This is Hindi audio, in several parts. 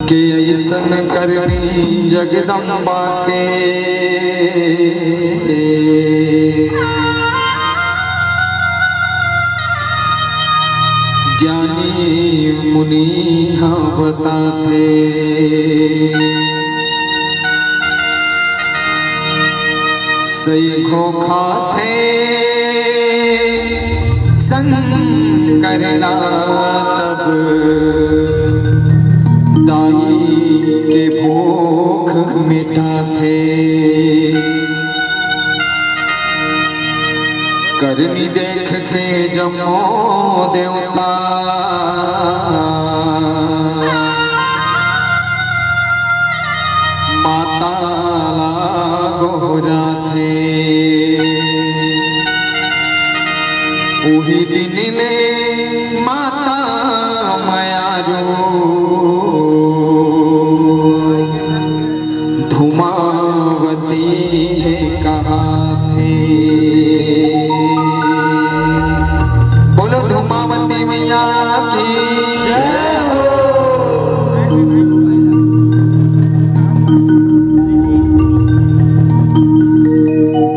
के ऐसन करनी जगदम्बा के ज्ञानी मुनि हाँ बताते सही घोखा थे संकरला तब दाई के भूख मिटा थे करनी देख के जमो देवता माता गोहरा थे उही दिन में माता मायारू धूमावती है कहा थे बोलो धूमावती मैया की जय हो।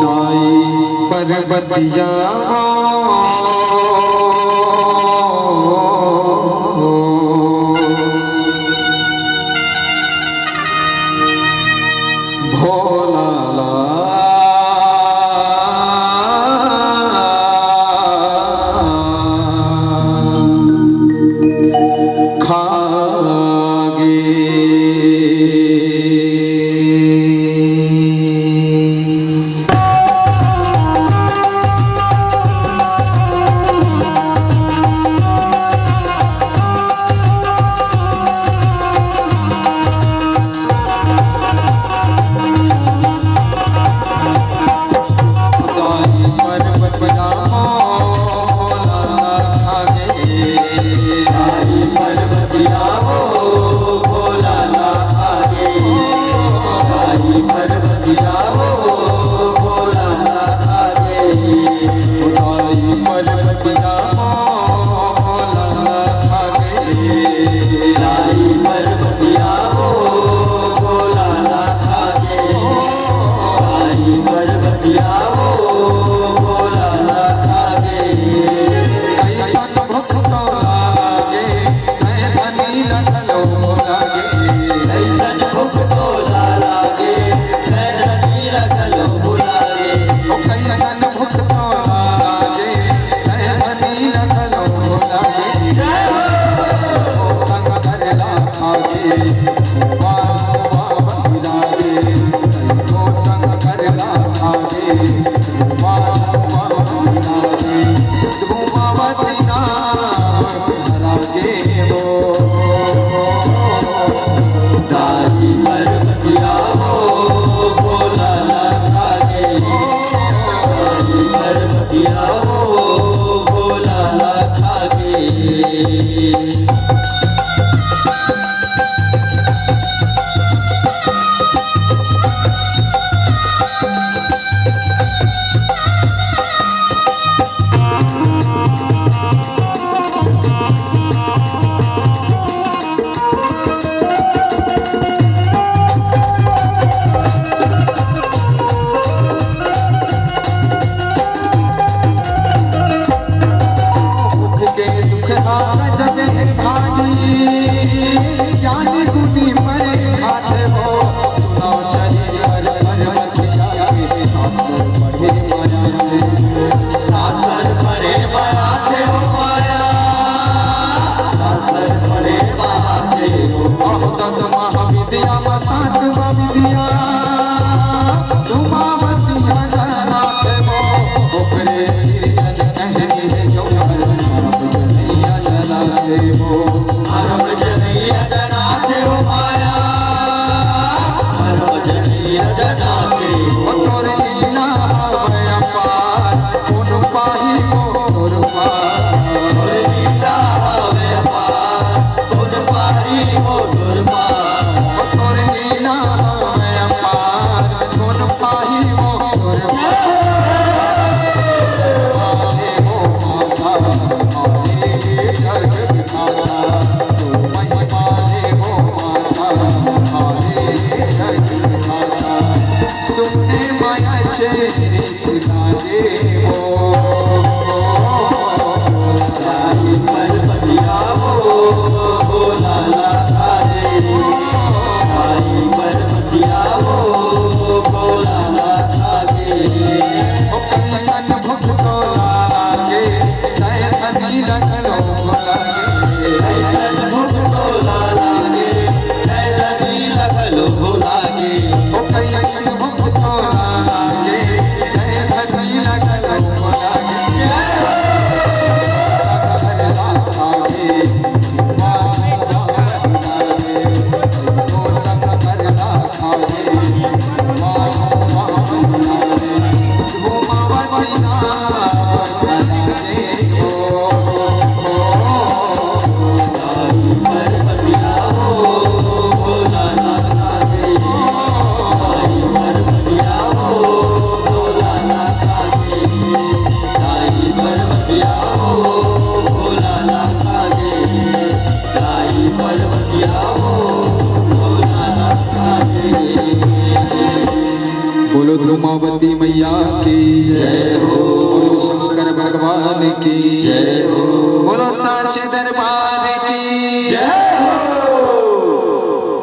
दाई पर्वतिया लीला लागे वो जाई पर्वतिया वो लाला खाजे जाई पर्वतिया वो लाला खाजे कैसन भूख तो लागे जय धनी लगलो लागे कैसन भूख तो लागे जय धनी लगलो लागे कैसन भूख तो लागे जय धनी लगलो लागे बोलो धूमावती मैया की जय हो, बोलो शंकर भगवान की जय हो, बोलो साचे दरबार